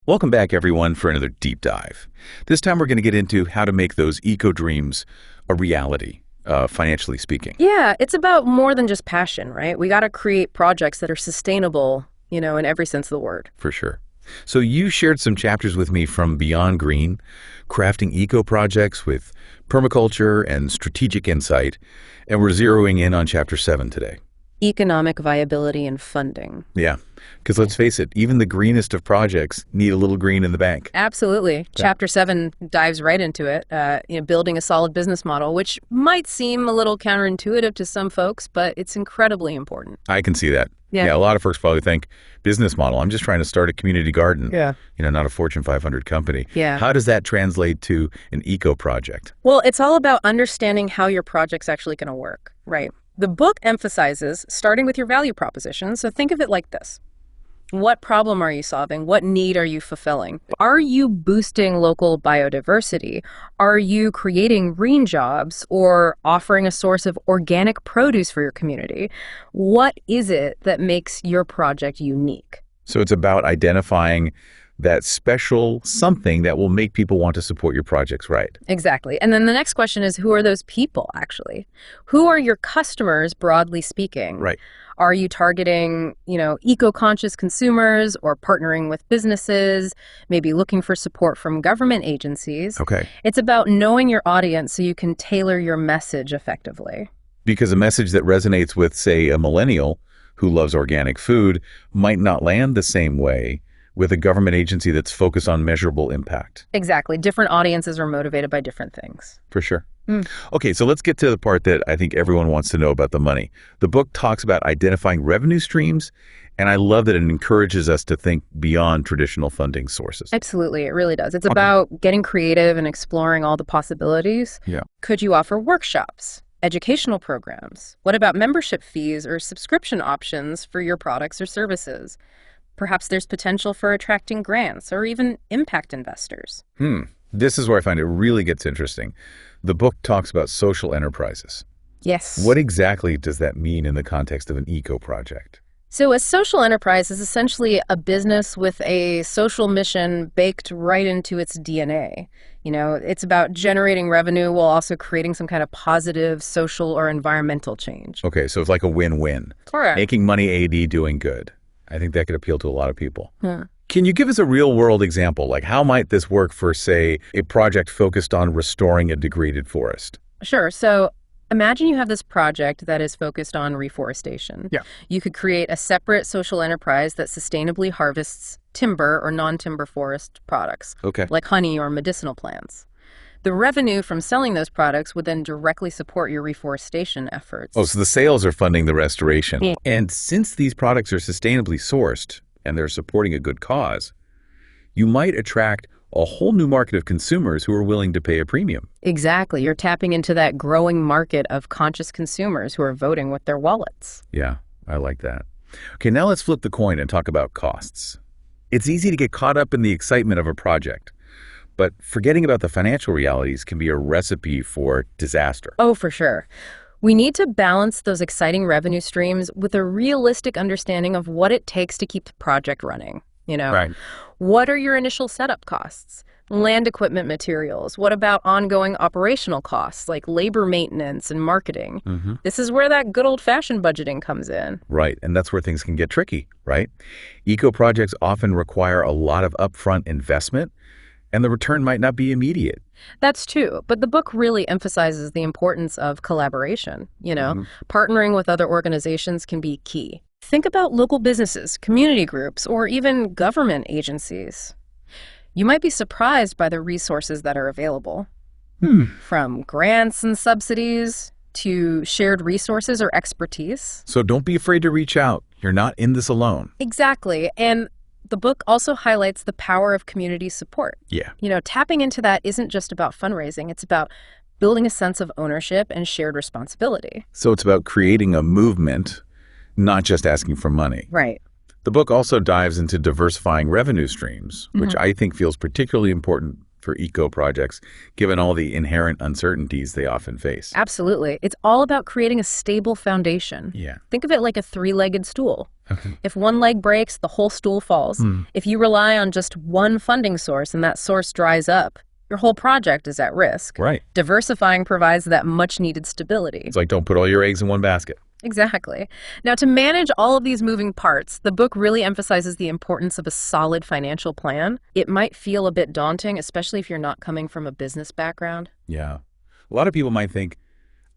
Welcome back, everyone, for another deep dive. This time we're going to get into how to make those eco dreams a reality, financially speaking. Yeah, it's about more than just passion, right? We got to create projects that are sustainable, in every sense of the word. For sure. So you shared some chapters with me from Beyond Green, crafting eco projects with permaculture and strategic insight, and we're zeroing in on Chapter 7 today. Economic viability and funding. Yeah, because let's face it, even the greenest of projects need a little green in the bank. Absolutely. Chapter 7 dives right into it, building a solid business model, which might seem a little counterintuitive to some folks, but it's incredibly important. I can see that. Yeah. A lot of folks probably think, business model, I'm just trying to start a community garden. Yeah. Not a Fortune 500 company. Yeah. How does that translate to an eco project? Well, it's all about understanding how your project's actually going to work, right? The book emphasizes starting with your value proposition, so think of it like this. What problem are you solving? What need are you fulfilling? Are you boosting local biodiversity? Are you creating green jobs or offering a source of organic produce for your community? What is it that makes your project unique? So it's about identifying that special something that will make people want to support your projects, right? Exactly. And then the next question is, who are those people, actually? Who are your customers, broadly speaking? Right. Are you targeting, eco-conscious consumers or partnering with businesses, maybe looking for support from government agencies? Okay. It's about knowing your audience so you can tailor your message effectively. Because a message that resonates with, say, a millennial who loves organic food might not land the same way with a government agency that's focused on measurable impact. Exactly. Different audiences are motivated by different things. For sure. Okay, so let's get to the part that I think everyone wants to know about the money. The book talks about identifying revenue streams, and I love that it encourages us to think beyond traditional funding sources. Absolutely, it really does. It's about getting creative and exploring all the possibilities. Yeah. Could you offer workshops, educational programs? What about membership fees or subscription options for your products or services? Perhaps there's potential for attracting grants or even impact investors. This is where I find it really gets interesting. The book talks about social enterprises. Yes. What exactly does that mean in the context of an eco project? So a social enterprise is essentially a business with a social mission baked right into its DNA. It's about generating revenue while also creating some kind of positive social or environmental change. Okay, so it's like a win-win. Correct. Making money AD, doing good. I think that could appeal to a lot of people. Yeah. Can you give us a real-world example? Like, how might this work for, say, a project focused on restoring a degraded forest? Sure. So imagine you have this project that is focused on reforestation. Yeah. You could create a separate social enterprise that sustainably harvests timber or non-timber forest products, Okay. like honey or medicinal plants. The revenue from selling those products would then directly support your reforestation efforts. Oh, so the sales are funding the restoration. Yeah. And since these products are sustainably sourced and they're supporting a good cause, you might attract a whole new market of consumers who are willing to pay a premium. Exactly. You're tapping into that growing market of conscious consumers who are voting with their wallets. Yeah, I like that. Okay, now let's flip the coin and talk about costs. It's easy to get caught up in the excitement of a project, but forgetting about the financial realities can be a recipe for disaster. Oh, for sure. We need to balance those exciting revenue streams with a realistic understanding of what it takes to keep the project running. Right. What are your initial setup costs? Land equipment materials? What about ongoing operational costs like labor maintenance and marketing? This is where that good old-fashioned budgeting comes in. Right, and that's where things can get tricky, right? Eco projects often require a lot of upfront investment, and the return might not be immediate. That's true, but the book really emphasizes the importance of collaboration. Partnering with other organizations can be key. Think about local businesses, community groups, or even government agencies. You might be surprised by the resources that are available. From grants and subsidies to shared resources or expertise. So don't be afraid to reach out. You're not in this alone. Exactly, and the book also highlights the power of community support. Yeah. Tapping into that isn't just about fundraising. It's about building a sense of ownership and shared responsibility. So it's about creating a movement, not just asking for money. Right. The book also dives into diversifying revenue streams, which I think feels particularly important for eco projects, given all the inherent uncertainties they often face. Absolutely. It's all about creating a stable foundation. Yeah. Think of it like a three-legged stool. Okay. If one leg breaks, the whole stool falls. If you rely on just one funding source and that source dries up, your whole project is at risk. Right. Diversifying provides that much-needed stability. It's like don't put all your eggs in one basket. Exactly. Now, to manage all of these moving parts, the book really emphasizes the importance of a solid financial plan. It might feel a bit daunting, especially if you're not coming from a business background. Yeah. A lot of people might think,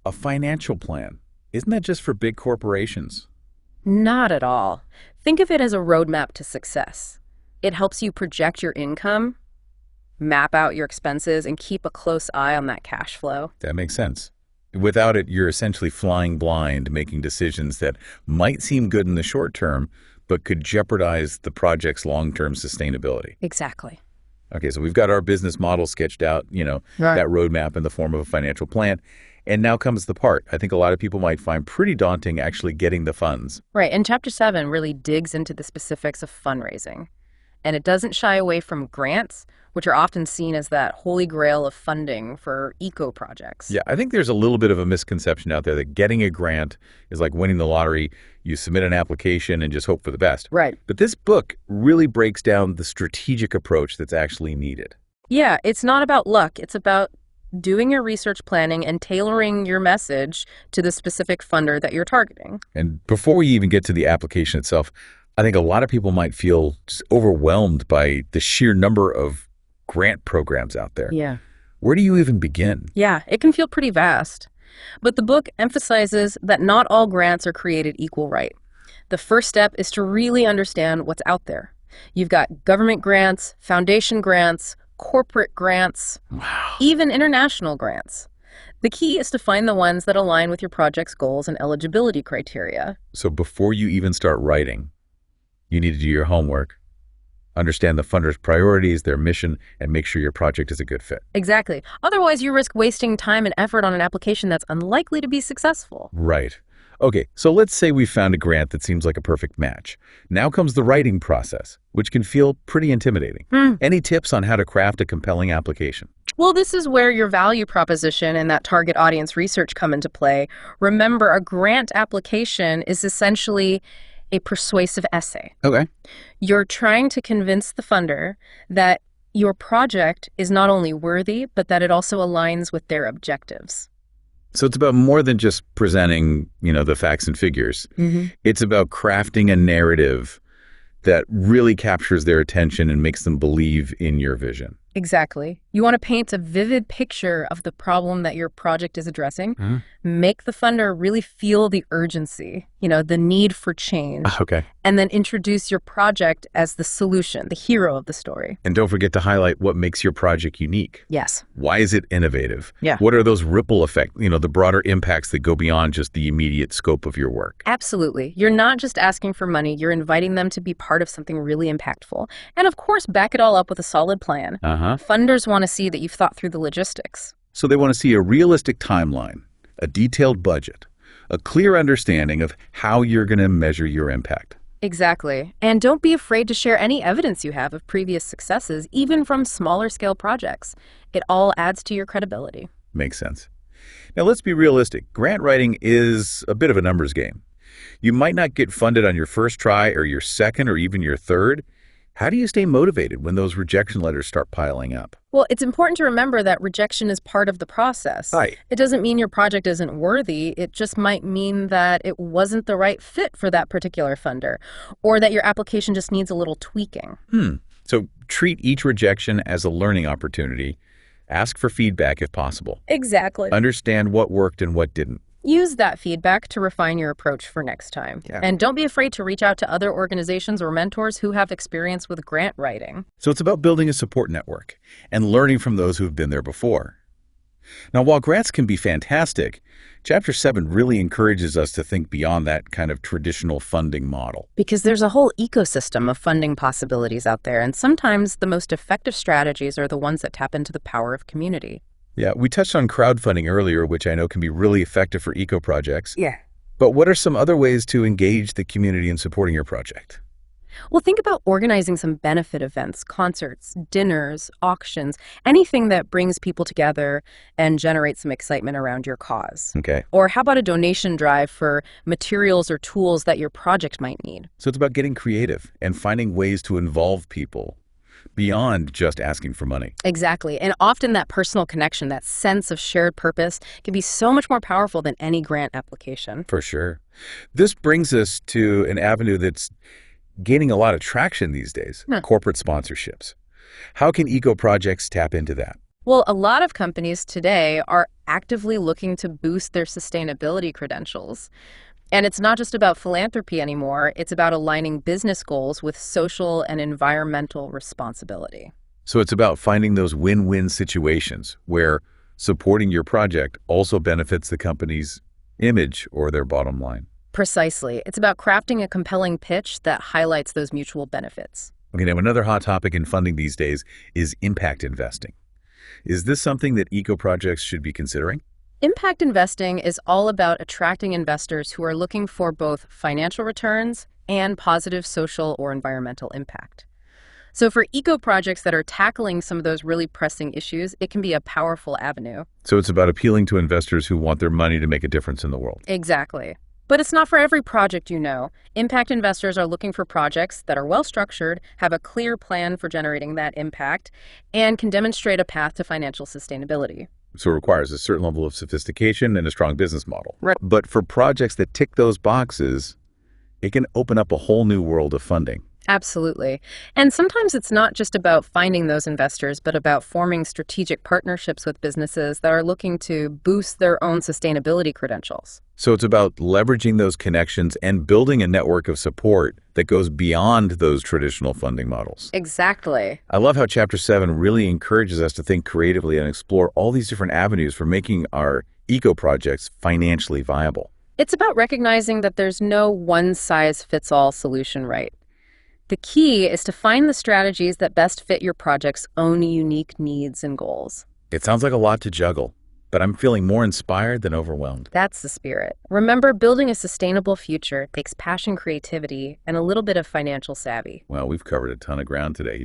a financial plan, isn't that just for big corporations? Not at all. Think of it as a roadmap to success. It helps you project your income, map out your expenses, and keep a close eye on that cash flow. That makes sense. Without it, you're essentially flying blind, making decisions that might seem good in the short term, but could jeopardize the project's long-term sustainability. Exactly. Okay, so we've got our business model sketched out, Right. that roadmap in the form of a financial plan. And now comes the part I think a lot of people might find pretty daunting, actually getting the funds. Right. And Chapter 7 really digs into the specifics of fundraising. And it doesn't shy away from grants, which are often seen as that holy grail of funding for eco projects. Yeah, I think there's a little bit of a misconception out there that getting a grant is like winning the lottery. You submit an application and just hope for the best. Right. But this book really breaks down the strategic approach that's actually needed. Yeah, it's not about luck. It's about doing your research planning and tailoring your message to the specific funder that you're targeting. And before we even get to the application itself, I think a lot of people might feel just overwhelmed by the sheer number of grant programs out there. Yeah. Where do you even begin? Yeah, it can feel pretty vast. But the book emphasizes that not all grants are created equal right. The first step is to really understand what's out there. You've got government grants, foundation grants, corporate grants, Wow. even international grants. The key is to find the ones that align with your project's goals and eligibility criteria. So before you even start writing, you need to do your homework, understand the funder's priorities, their mission, and make sure your project is a good fit. Exactly. Otherwise, you risk wasting time and effort on an application that's unlikely to be successful. Right. Okay, so let's say we found a grant that seems like a perfect match. Now comes the writing process, which can feel pretty intimidating. Any tips on how to craft a compelling application? Well, this is where your value proposition and that target audience research come into play. Remember, a grant application is essentially a persuasive essay. Okay. You're trying to convince the funder that your project is not only worthy, but that it also aligns with their objectives. So it's about more than just presenting, the facts and figures. It's about crafting a narrative that really captures their attention and makes them believe in your vision. Exactly. You want to paint a vivid picture of the problem that your project is addressing. Make the funder really feel the urgency, the need for change. Okay. And then introduce your project as the solution, the hero of the story. And don't forget to highlight what makes your project unique. Yes. Why is it innovative? Yeah. What are those ripple effects, the broader impacts that go beyond just the immediate scope of your work? Absolutely. You're not just asking for money, you're inviting them to be part of something really impactful. And of course, back it all up with a solid plan. Funders want to see that you've thought through the logistics. So they want to see a realistic timeline, a detailed budget, a clear understanding of how you're going to measure your impact. Exactly. And don't be afraid to share any evidence you have of previous successes, even from smaller scale projects. It all adds to your credibility. Makes sense. Now let's be realistic. Grant writing is a bit of a numbers game. You might not get funded on your first try or your second or even your third. How do you stay motivated when those rejection letters start piling up? Well, it's important to remember that rejection is part of the process. Right. It doesn't mean your project isn't worthy. It just might mean that it wasn't the right fit for that particular funder, or that your application just needs a little tweaking. So treat each rejection as a learning opportunity. Ask for feedback if possible. Exactly. Understand what worked and what didn't. Use that feedback to refine your approach for next time. Yeah. And don't be afraid to reach out to other organizations or mentors who have experience with grant writing. So it's about building a support network and learning from those who have been there before. Now, while grants can be fantastic, Chapter 7 really encourages us to think beyond that kind of traditional funding model. Because there's a whole ecosystem of funding possibilities out there, and sometimes the most effective strategies are the ones that tap into the power of community. Yeah, we touched on crowdfunding earlier, which I know can be really effective for eco projects. Yeah. But what are some other ways to engage the community in supporting your project? Well, think about organizing some benefit events, concerts, dinners, auctions, anything that brings people together and generates some excitement around your cause. Okay. Or how about a donation drive for materials or tools that your project might need? So it's about getting creative and finding ways to involve people beyond just asking for money. Exactly. And often that personal connection, that sense of shared purpose, can be so much more powerful than any grant application. For sure. This brings us to an avenue that's gaining a lot of traction these days, corporate sponsorships. How can eco projects tap into that? Well, a lot of companies today are actively looking to boost their sustainability credentials. And it's not just about philanthropy anymore, it's about aligning business goals with social and environmental responsibility. So it's about finding those win-win situations where supporting your project also benefits the company's image or their bottom line. Precisely. It's about crafting a compelling pitch that highlights those mutual benefits. Okay, now another hot topic in funding these days is impact investing. Is this something that eco projects should be considering? Impact investing is all about attracting investors who are looking for both financial returns and positive social or environmental impact. So for eco projects that are tackling some of those really pressing issues, it can be a powerful avenue. So it's about appealing to investors who want their money to make a difference in the world. Exactly. But it's not for every project, you know. Impact investors are looking for projects that are well structured, have a clear plan for generating that impact, and can demonstrate a path to financial sustainability. So it requires a certain level of sophistication and a strong business model. Right. But for projects that tick those boxes, it can open up a whole new world of funding. Absolutely. And sometimes it's not just about finding those investors, but about forming strategic partnerships with businesses that are looking to boost their own sustainability credentials. So it's about leveraging those connections and building a network of support that goes beyond those traditional funding models. Exactly. I love how Chapter 7 really encourages us to think creatively and explore all these different avenues for making our eco projects financially viable. It's about recognizing that there's no one-size-fits-all solution, right? The key is to find the strategies that best fit your project's own unique needs and goals. It sounds like a lot to juggle, but I'm feeling more inspired than overwhelmed. That's the spirit. Remember, building a sustainable future takes passion, creativity, and a little bit of financial savvy. Well, we've covered a ton of ground today,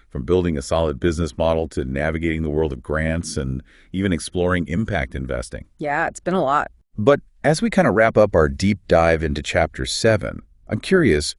from building a solid business model to navigating the world of grants and even exploring impact investing. Yeah, it's been a lot. But as we kind of wrap up our deep dive into Chapter 7, I'm curious,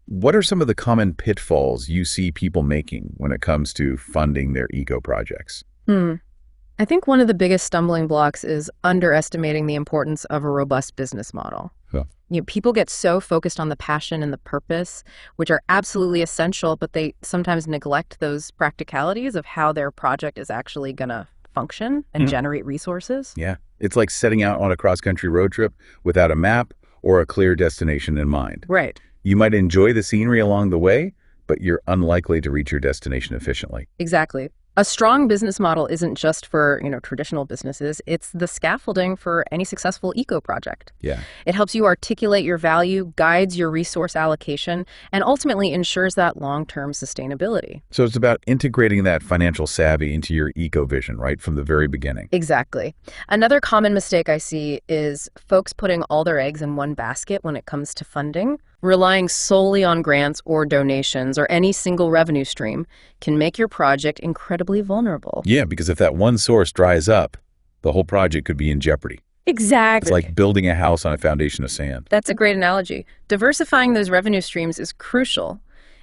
what are some of the common pitfalls you see people making when it comes to funding their eco projects? I think one of the biggest stumbling blocks is underestimating the importance of a robust business model. Yeah. People get so focused on the passion and the purpose, which are absolutely essential, but they sometimes neglect those practicalities of how their project is actually going to function and generate resources. Yeah, it's like setting out on a cross-country road trip without a map or a clear destination in mind. Right. You might enjoy the scenery along the way, but you're unlikely to reach your destination efficiently. Exactly. A strong business model isn't just for, traditional businesses. It's the scaffolding for any successful eco project. Yeah. It helps you articulate your value, guides your resource allocation, and ultimately ensures that long-term sustainability. So it's about integrating that financial savvy into your eco vision, right, from the very beginning. Exactly. Another common mistake I see is folks putting all their eggs in one basket when it comes to funding. Relying solely on grants or donations or any single revenue stream can make your project incredibly vulnerable. Yeah, because if that one source dries up, the whole project could be in jeopardy. Exactly. It's like building a house on a foundation of sand. That's a great analogy. Diversifying those revenue streams is crucial.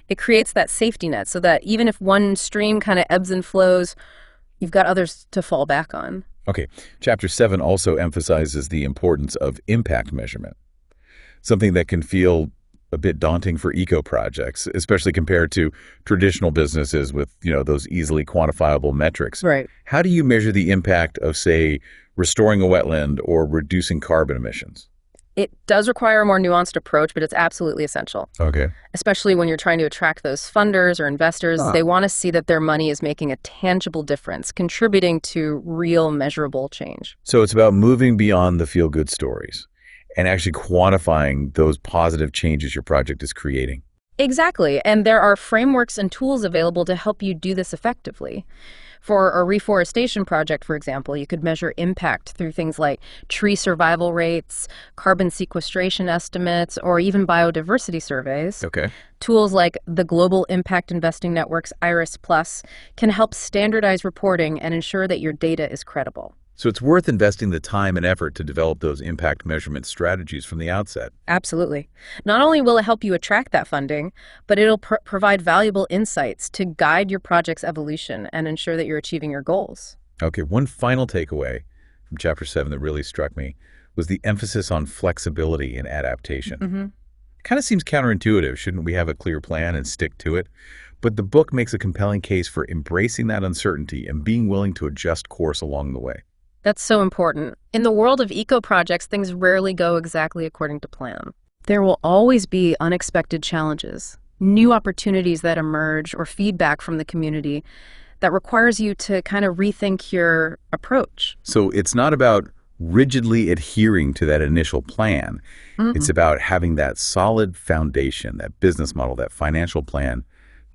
It creates that safety net so that even if one stream kind of ebbs and flows, you've got others to fall back on. Okay, Chapter 7 also emphasizes the importance of impact measurement, something that can feel a bit daunting for eco projects, especially compared to traditional businesses with, those easily quantifiable metrics. Right. How do you measure the impact of, say, restoring a wetland or reducing carbon emissions? It does require a more nuanced approach, but it's absolutely essential. Okay. Especially when you're trying to attract those funders or investors. They want to see that their money is making a tangible difference, contributing to real measurable change. So it's about moving beyond the feel-good stories and actually quantifying those positive changes your project is creating. Exactly, and there are frameworks and tools available to help you do this effectively. For a reforestation project, for example, you could measure impact through things like tree survival rates, carbon sequestration estimates, or even biodiversity surveys. Okay. Tools like the Global Impact Investing Network's Iris Plus can help standardize reporting and ensure that your data is credible. So it's worth investing the time and effort to develop those impact measurement strategies from the outset. Absolutely. Not only will it help you attract that funding, but it'll provide valuable insights to guide your project's evolution and ensure that you're achieving your goals. Okay, one final takeaway from Chapter 7 that really struck me was the emphasis on flexibility and adaptation. Kind of seems counterintuitive. Shouldn't we have a clear plan and stick to it? But the book makes a compelling case for embracing that uncertainty and being willing to adjust course along the way. That's so important. In the world of eco projects, things rarely go exactly according to plan. There will always be unexpected challenges, new opportunities that emerge, or feedback from the community that requires you to kind of rethink your approach. So it's not about rigidly adhering to that initial plan. It's about having that solid foundation, that business model, that financial plan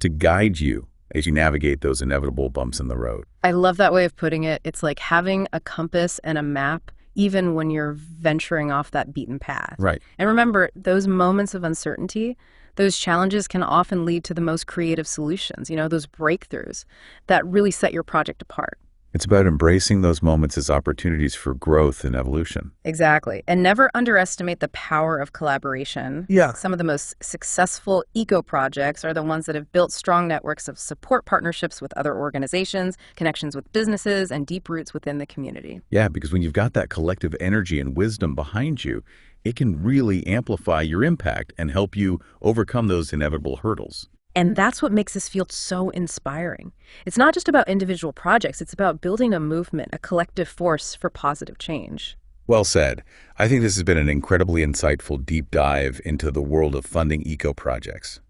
to guide you as you navigate those inevitable bumps in the road. I love that way of putting it. It's like having a compass and a map, even when you're venturing off that beaten path. Right. And remember, those moments of uncertainty, those challenges can often lead to the most creative solutions, those breakthroughs that really set your project apart. It's about embracing those moments as opportunities for growth and evolution. Exactly. And never underestimate the power of collaboration. Yeah. Some of the most successful eco projects are the ones that have built strong networks of support partnerships with other organizations, connections with businesses, and deep roots within the community. Yeah, because when you've got that collective energy and wisdom behind you, it can really amplify your impact and help you overcome those inevitable hurdles. And that's what makes this field so inspiring. It's not just about individual projects, it's about building a movement, a collective force for positive change. Well said. I think this has been an incredibly insightful deep dive into the world of funding eco projects.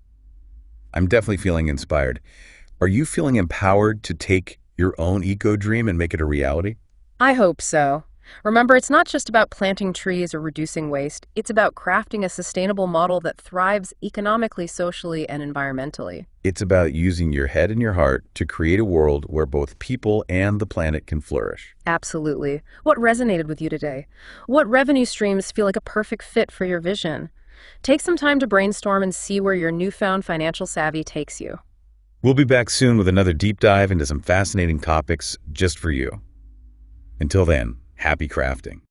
I'm definitely feeling inspired. Are you feeling empowered to take your own eco dream and make it a reality? I hope so. Remember, it's not just about planting trees or reducing waste. It's about crafting a sustainable model that thrives economically, socially, and environmentally. It's about using your head and your heart to create a world where both people and the planet can flourish. Absolutely. What resonated with you today? What revenue streams feel like a perfect fit for your vision? Take some time to brainstorm and see where your newfound financial savvy takes you. We'll be back soon with another deep dive into some fascinating topics just for you. Until then, happy crafting.